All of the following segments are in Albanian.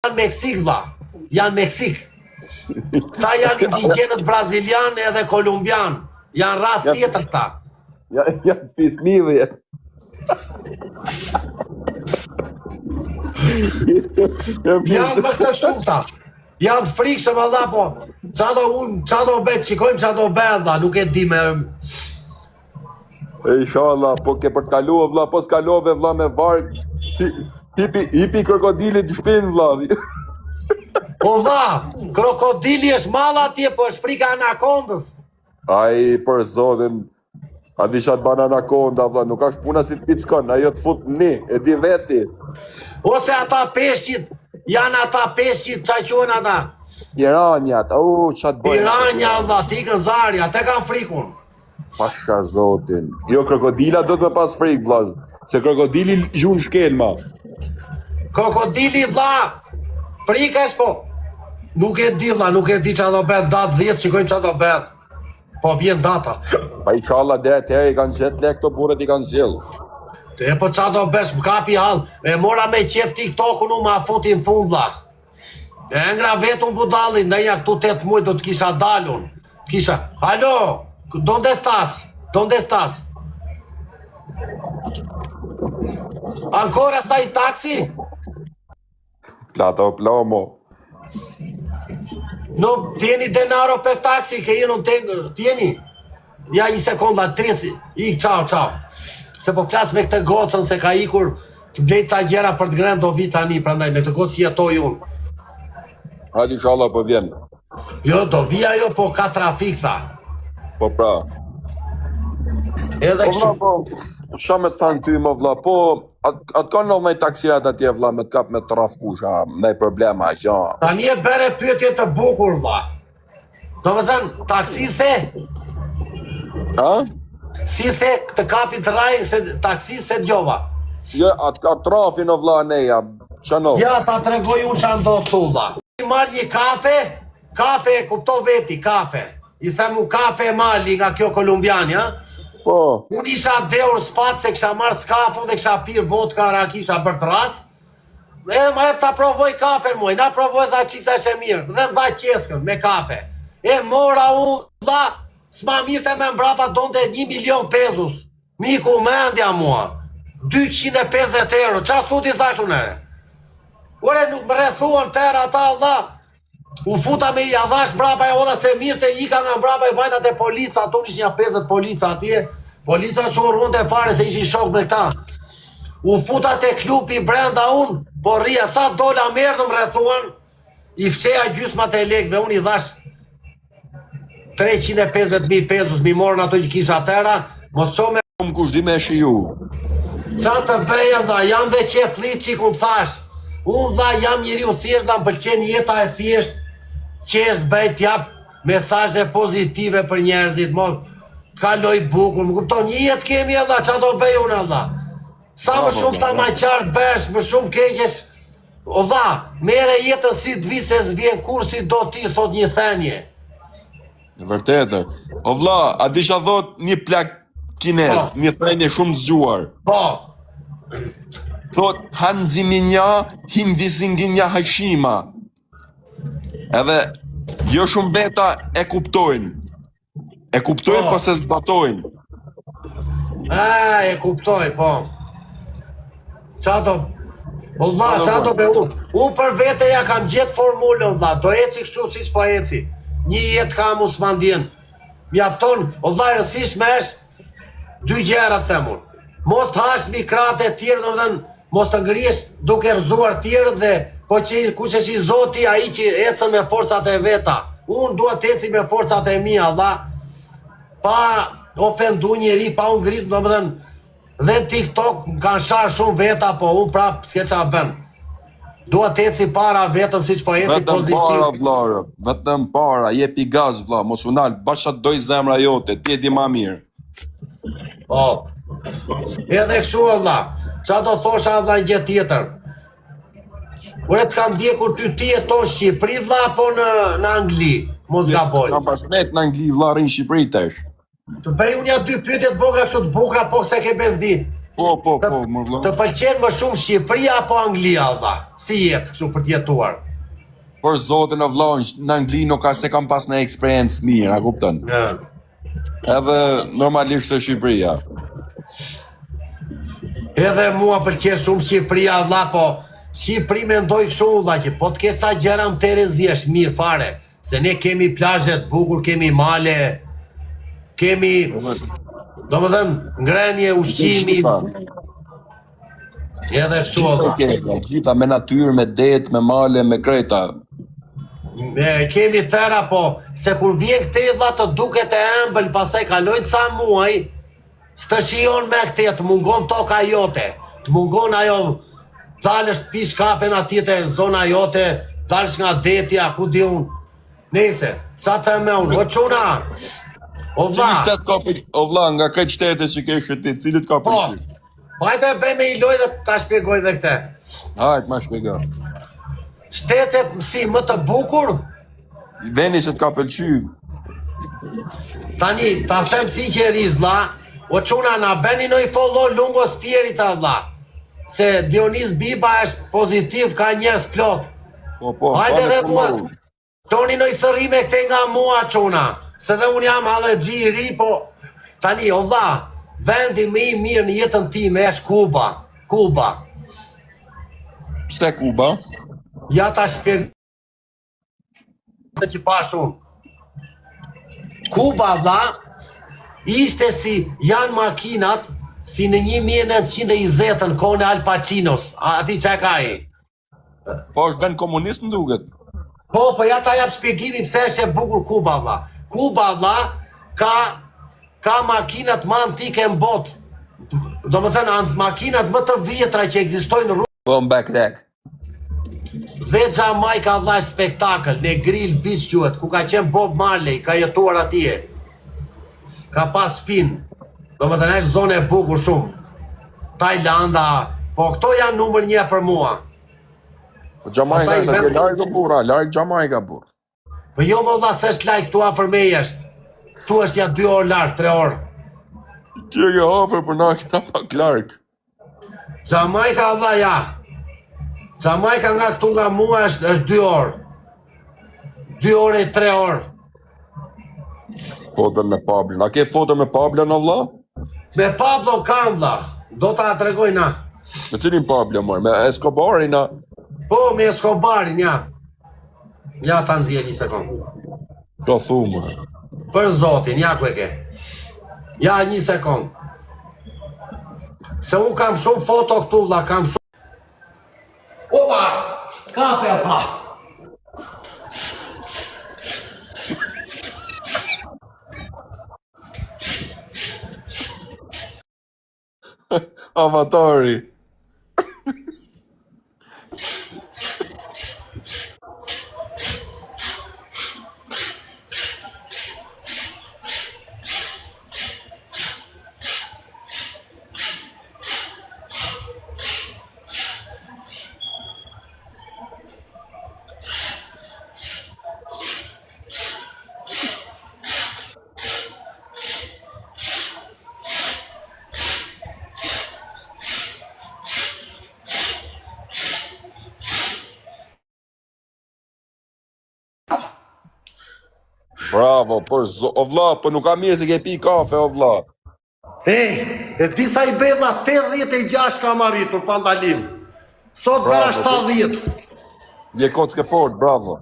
Janë Meksik, vlla. Janë Meksik. Sa janë indigjenët brazilian edhe kolumbian. Janë rast tjetër këta. Janë fismive. Janë më këtë kështu këta. Janë frikshëm valla po. Qa do bet, shikojmë qa do bet valla, nuk e di me... Inshallah, po ke për të kaluar vlla, po s'kalove vlla me varg. Hipi krokodilit në shpinë vlla. Po vlla, krokodili është mall atje, po është frika anakondës. Ai për zotin, a di çat ban anakonda vlla, nuk është puna si të pickon, ajo të fut në, e di veti. Ose ata peshqit, janë ata peshqit qa quen ata. Piranjat, çat bëjnë. Piranja vlla, tikën zarja, te kanë frikun. Pasha zotin. Jo, krokodila do të me pas frik vlla, se krokodili gjun shkelma. Krokodili vlla, frikesh po. Nuk e di vlla, nuk e di qa do bet datë 10, shikojmë qa do bet. Po vjen data. Pa inshallah deri atëherë i kanë gjetë lek këto burrat i kanë sjell. Te po qa do besh, më kapi hall. E mora me qef TikTokun u ma futi në fund vlla. E ngra vetun budallin, ndonjëherë këtu 8 muaj do të kisha dalun. Kisha, alo, donde estás? Donde estás? Ancora stai in taxi? Plato plomo. No tieni denaro per taxi che io non tengo, tieni. Ja një sekonda, 30, ciao. Se po flas me këtë gocën se ka ikur të blej ca gjëra për të ngrënë do vi tani, prandaj me këtë gocë jetoj unë. Hajde inshallah po vjen. Jo, do vi ajo po ka trafik tha. Po pra. Edhe kështu. Po, sa me të thanë ty më vlla, po, atë kanë në me taksirat atje vlla, me të kap me trafkusha, me problema, që. Tani e bere pyetje të bukur vlla. Do me thënë, taksi the? Ha? Si the të kapi të raj se taksi se djova? Ja, atë ka trafin o vlla neja, që no? Ja, ta tregoj unë që ndo të vlla. I marrë një kafe e kupto veti, kafe. I themu kafe e mali nga kjo kolumbiani, ha? Po. Unë isha dheur s'pat se kësha marrë skafun dhe kësha pirë vodka rakisha për të ras. E ma e ta provoj kafe muaj, na provoj dha qiksa e mirë, dhe më dha qeskën me kafe. E mora unë, dha, s'ma mirë të me mbrapa donte 1 milion pezus. Miku mendja mua. 250 euro, qa thuti thash unere? Ore nuk më rethuan tëra ata dha. U futa me i adhash mbrapa e oda se mirë të ika nga mbrapa e vajta të polica, ato ish një 50 polica atje. Polica su rrunde fare se ishi shok me këta. U futa të klupi brenda unë, po rria sa dola merdëm rrethuan, i fsheja gjysmat e lekve, unë i dhash 350.000 pesos, mi morën ato që kisha tëra, mos so me... Më kush di me shi ju. Qa të beja dha, jam dhe që flit që ku më thash. Unë dha jam njëri u thjesht, dha më pëlqen jeta e thjesht, qesht bëjt jap mesazhe pozitive për njerëzit, mo kaloj bukur, më kupton, një jetë kemi edhe, qa do bëj unë edhe. Sa më shumë ta ma qartë bësh, më shumë keqesh, o dha, mere jetën si të vi se s'vjen kur si do ti, thot një thenje. Vërtetë. O vlla, a disha thot një plak kinez, një thenje shumë zgjuar. Po. Thot, hanzi minja, hindi zinginja hashima. Edhe, jo shumë beta e kuptojnë. E kuptojnë, po se zbatojnë. E kuptoj, po. Qa do... O dha, qa do be unë? Unë për vete ja kam gjetë formulën, dha, do eci kështu si s'po eci. Një jetë kam u s'mandjen. Mjafton, o dha, rësish me esh, 2 gjera të themun. Mos të hash mikrate tjerë, në vëdhen, mos të ngrihesh duke rëzuar tjerë dhe po që kush është i zoti a i që ecën me forcat e veta. Unë duhet të eci me forcat e mia, dha, pa ofendu njeri, pa unë ngritë, në vëdhen, dhe TikTok më kanë sharë shumë veta, po unë prapë s'ke qa bën. Duhet të eci para vetëm si që po eci pozitiv. Vetëm para, vlarë, vetëm para, jepi gaz, vla, mos unal, bashat doj zemra jote, ti e di ma mirë. Po. Edhe kështu Allah, qa do thosha Allah një gjë tjetër. Ure të kam djekur ty e tonë Shqipëri vla, po në Angli, mos gaboj. Kam pas net në Angli vla rinë Shqipëri tesh. Të bëj unë ja 2 pyetje të vogla kështu të bukra, po se ke bezdi. Po, më vëlla. Të pëlqen më shumë Shqipëria apo Anglia, valla? Si jetë kështu për të jetuar? Për zotin o vëlla, në Angli nuk ka se kam pas në eksperiencë mirë, a kupton? Edhe normalisht se Shqipëria. Edhe mua pëlqen shumë Shqipëria, valla, po Shqipëri mendoj kështu, valla, që po të ketë sa gjëra më Tereziesh mirë fare, se ne kemi plazhe të bukur, kemi male, kemi, domethënë, ngrenje, ushqimi. Edhe kështu, valla. Gjitha me natyrë, me det, me male, me kreta. Kemi tëra, po, se kur vjen këte vlla të duket e ëmbël, pastaj kalojnë ca muaj, s'të shijon me këte, të mungon toka jote, të mungon ajo, dalësh të pish kafen atje te zona jote, dalësh nga detja, ku di unë, nese, qa të me unë, o quna, o vlla. Cili shtet ka për, o vlla, nga këtë shtete që ke shëtit, cilit ka për qysh? Hajde bëj me i loj dhe ta shpjegoj dhe këte. Hajt, ma shpjega. Shtetet si më të bukur, Veni që t'ka pëlqy. tani, ta them sinqerisht, vlla, o quna na beni në i follo lungos fjerit a vlla, se Dionis Biba është pozitiv, ka njerës plot. Po, Hajde dhe mua, toni në i thërime këte nga mua quna, se dhe unë jam allergji i ri, po tani, o vlla, vendi më i mirë në jetën time është Kuba. Kuba. Pse Kuba? Ja ta shpjegoj që pash unë. Kuba, vlla, ishte si janë makinat si në 1920 në kohën e Al Pacinos. A ti qa ka i? Po është vend komunist në duket. Po ja ta jap shpjegimin pse është e bukur Kuba, vlla. Kuba, vlla, ka makinat më antike në botë. Do më thënë, makinat më të vjetra që ekzistojnë në rrugë. Po në backrack. Dhe Jamaica, vlla, është spektakël, në Grill Beach quhet, ku ka qenë Bob Marley, ka jetuar atje. Ka pas shpinë. Do më thënë, është zonë e bukur shumë. Tajlanda, po këto janë numër 1 për mua. Po Jamaica është atje largë burra, largë Jamaica burr. Po jo më vlla, se është lajk tu afër me është. Tu është ja 2 orë larg, 3 orë. Kjo ke afër për na kena pak larg. Jamaica, vlla, ja. Jamaica nga këtu nga mua është 2 orë. 2 orë e 3 orë. Foto me Pablon. A ke foto me Pablon o vlla? Me Pablo kam, vlla. Do ta tregoj na. Me cilin Pablo mor? Me Escobarin a? Po, me Escobarin, ja. Ja ta nxjerr një sekond. Do thumë. Për zotin, ja ku e ke. Ja një sekond. Se unë kam shumë foto këtu, vlla, kam shumë. Opa, kape pa. Avatari. Bravo, o vlla, po nuk ka mirë se ke pi kafe, o vlla. E disa i bevla 86 kam arritur pa ndalim. Sot vera 70. Je kockë fort, bravo.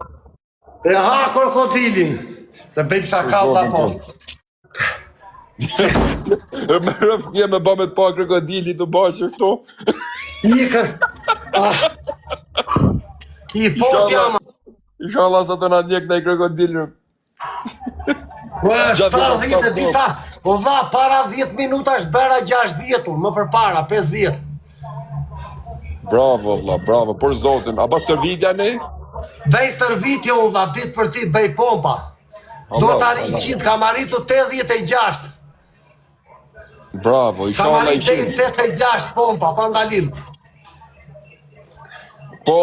E ha krokodilin. Se bëjmë shakalla po. Me rëfje me ba me të pa krokodili të bashkë këto. Nikër. I fort jam. Inshallah sa të na njek në i krokodilë. 70 e disa. O dha, para 10 minuta është bera 60-un, më përpara, 50. Bravo, vlla, bravo, për zotin. A bas tërvidja ne? Bëj stërvit jo, dha, ditë për ditë, bëj pompa. Do të arri 100, kam arritu 86. Bravo, Kam inshallah i arritu shumë. 86 pompa, pa ndalim. Po,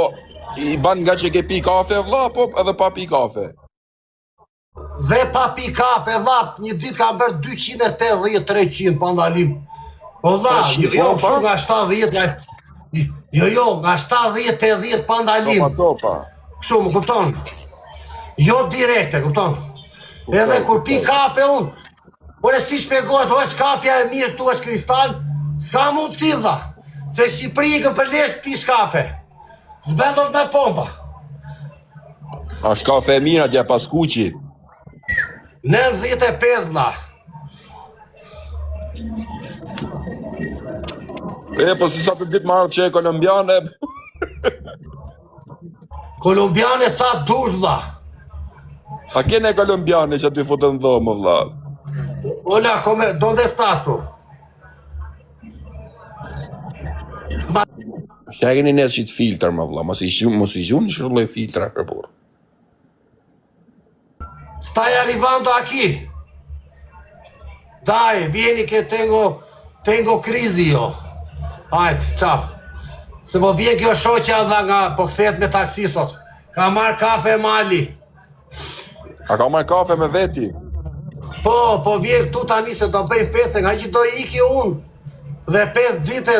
i ban nga që ke pi kafe, vlla, po edhe pa pi kafe? Dhe pa pi kafe, vlla, një ditë kam bërë 280, 300, pa ndalim. Po dha, jo, kështu nga 70, jo, nga 70-80 pa ndalim. Topa. Kështu, më kupton? Jo direkte, kupton? Edhe kur pi kafe unë, por e si shpegohet, o është kafja e mirë, tu është kristal, s'ka mundësi dha. Se Shqipëri i këpërlesht pish kafe. S'bendot me pompa. A është kafe e mirë atje pas kuqi? 95 dha. Po si sa të ditë marrë që e kolumbiane... Kolumbiane sa dush dha. A kene kolumbiane që ty futën dhomë, vla? Ola, come, donde estás tu? Që e keni nesë qitë filter, më vla, mos i gjunë shrulloj filtra për burë. Stai arrivando aquí. Dai, vieni che tengo crisi io. Hajde, ciao. Se po vjen kjo shoqja dha nga po kthehet me taksi sot. Ka marr kafe mali. A ka marrë kafe me veti? Po vjen këtu tani se do bëjmë feste, nga që do iki unë. Dhe 5 dite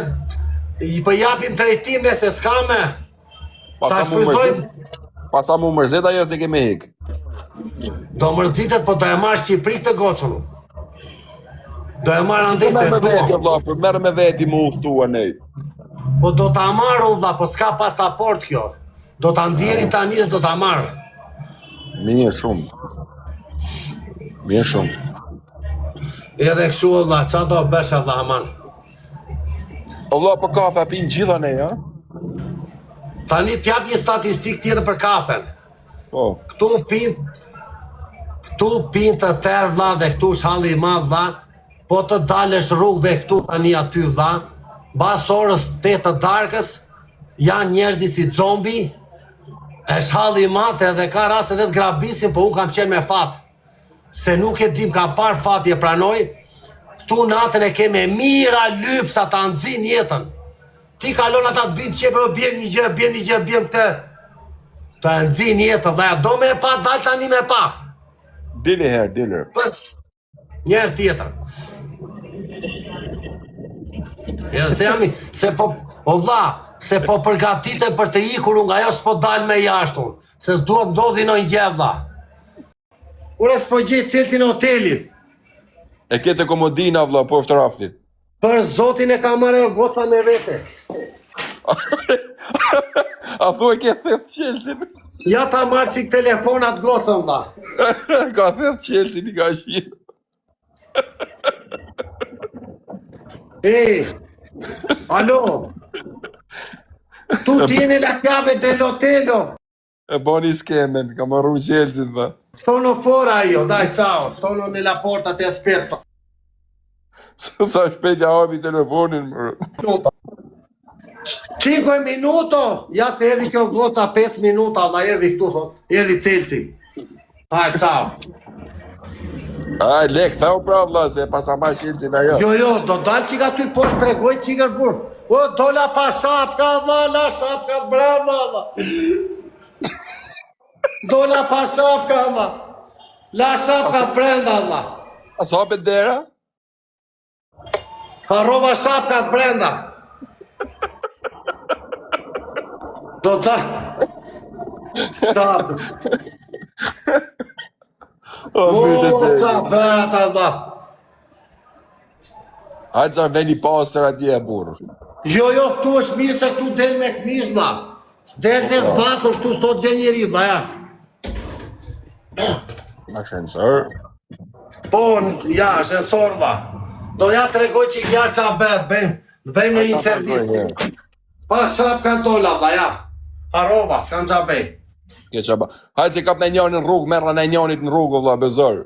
i po japim drejtime se s'ka me. Pasa mu mërzet ajo se keme hek. Do mërzitet, po do e marrë Shqipëri të gocën. Do e marrë andej se dua. Merë me veti mu uftua nej. Po do t'a marrë unë dha, po s'ka pasaport kjo. Do t'a nxjerri tani dhe do t'a marrë. Mirë shumë. Mirë shumë. Edhe kështu valla, qa do bësh valla aman. Valla, po kafe pinë gjitha nej, ha? Tani t'jap një statistik tjetër për kafen. Po. Këtu pinë të tërë vlla dhe këtu shalli i madh vlla, po të dalësh rrugëve këtu tani aty vlla, bas orës 8 të darkës, janë njerëzit si zombi, e shalli i madh edhe ka raste edhe të grabisin, po unë kam qenë me fat. Se nuk e dim ka par fati e pranoj, këtu natën e keme mira lypsa ta nxin jetën. Ti kalon ata të vinë që për bjen një gjë, këtë. Ta nxin jetën, dhe do me pa, dal tani me pa. Dile herë, dile. Njerë tjetër. Se jam, se po, o vlla, se po përgatite për të ikur unë nga jo s'po dal me jashtë unë, se s'duhet ndodhi në një vlla. Ure s'po gjetë ciltin hotelit. E kete komodina vlla, po është raftit. Për zotin e ka marrë goca me vete. A thuaj ke thep Chelsea? Ja ta marrë qik telefonat gocën dha. Ka thep Chelsea një ka shqip. Alo. Tu tieni la chiave dell'hotel. E boni skemen, ka marru Chelsea dha. Sono fuori io, dai ciao, sono nella porta, ti aspetto. Sa shpejt ja hapi telefonin më. 5 minuto, ja se erdi kjo gota 5 minuta, dha erdi këtu, thot, erdi Celsi. Haj, ciao. Aj, lek, thau pra vlla, se pasa ma Chelsea na jo. Jo, do dal qika ty poshtë tregoj qikër burë. O, dola pa shapka, dha, la shapka, brava, dha. Dola pa shapka, dha. La shapka brenda, dha. A sa hapet dera? Harrova shapkat brenda. Do ta. Shapë. O, qa beta, dha. Hajtë sa veni pastër atje, burë. Jo, këtu është mirë se këtu del me këmish, dha. Del të zbatur këtu sot gje njeri, dha, ja. Ma shensër. Po, ja, shensor, dha. Do ja të regoj që ja qa bëjmë një intervjist. Pa shapka dola, dha, ja. Harova, s'kam qa bëj. Ke qa ba. Hajtë se kap në njëni në rrugë, merra në njënit në rrugë, vlla, bezor.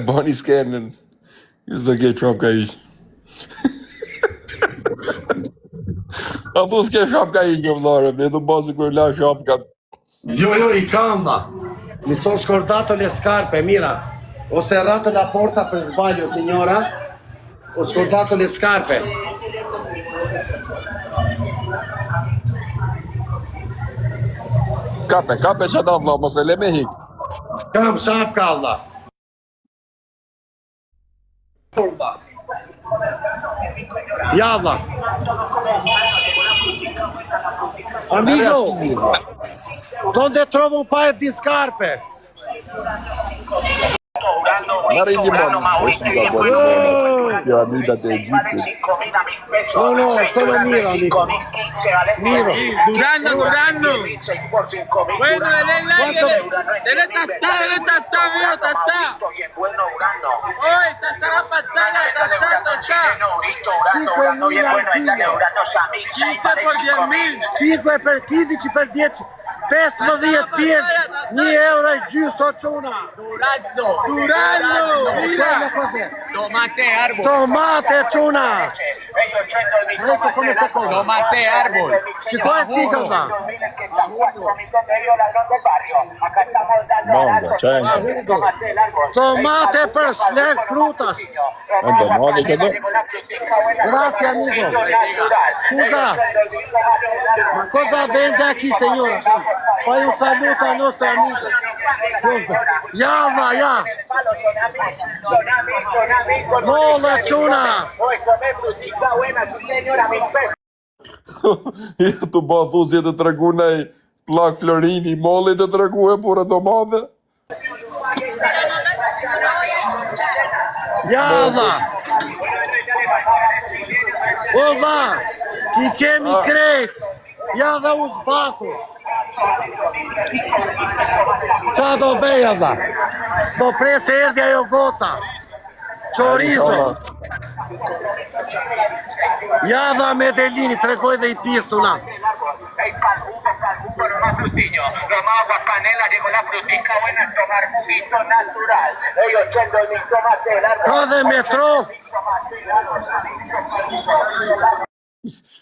Boni skenin. Just do ke shapka ish. A thu s'ke shapka ish një vlarë, me du bazë kër la shapka. Jo, i kam, dha. Mi son scordato le scarpe, mira. Ho serrato la porta per sbaglio, signora. Ho scordato le scarpe. Kape që ta vla, mos e le me hik. Kam shapka, Allah. Ja, Allah. Amigo, ¿dónde trovo un paio di scarpe? Mari një moni, është nga bojnë kjo amiga të Egjiptit. No, sono Miro, amigo. Miro. Durando. Bueno, dele tatá, mío, tatá. Oye, tatá la pantalla, tatá. 15 por 10.000. 5 per 15 per 10. 15 pjesë, 1 euro e gjysë, o quna. Durando, mira. Tomate, quna. Questo come secondo. Tomate árbol. Shikoj qikën tha. Manga, qenka. Tomate për slek frutash. Endo, mali që do? Grazie, amigo. Scusa, ma cosa vende aquí, signora? Fai un saluto al nostro amico. Ya. No, la chuna. Të ba thuzje të tregu nej plak Florini, molli të tregu e pura domate. Java! Ova! Ti kemi krejt! Java u zbathu! Qa do beja dha? Do prese erdja jo goca! Chorizo! Java Medellini, tregoj dhe I pistu na! Tomaba panela, llegó la frutica buena, tomar juguito natural. Ellos echando el tomate, el árbol. Ka dhe metro!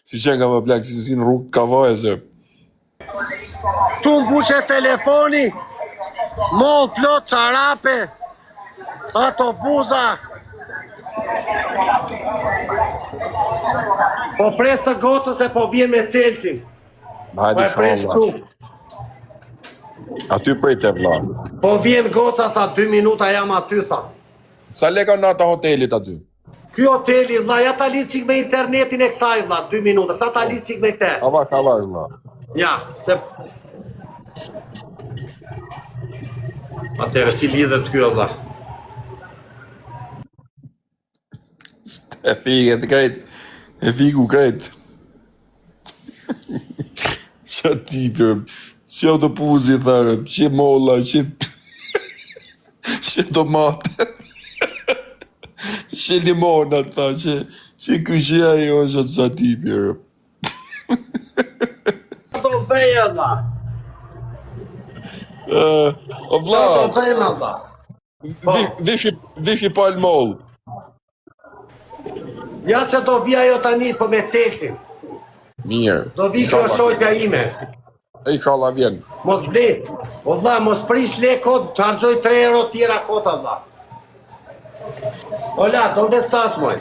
Si që nga më plak, si në rrugë ka vaj, se. Tu mbushe telefoni, mall plot çarape, autobuza. Po pres të gotës e po vjen me Celsin. Hajde sholla. Aty prej të vla. Po vjen goca, tha 2 minuta jam aty, tha. Sa leka në ata hotelit aty? Ky hoteli, vlla, ja ta lidh çik me internetin e kësaj, vlla, 2 minuta, sa ta lidh çik me këtë. Hava, vla. Ja, se... Atere, si lidhet kjo, vlla. E figet krejt. E figu krejt. Qa ti për, që të puzi thërëm, që molla, që tomate, që limonat, tha, që këshja jo që të sa ti për. Do beja, vlla. O vla, Do beja, vlla. vishi pa l'moll. Ja se do vija jo tani, po me Celsin. Mirë. Do vi kjo shoqja ime. Inshallah vjen. Mos ble. O vlla, mos prish lekot, të harxoj 3 euro tjera kota, vlla. Hola, ¿dónde estás, moj?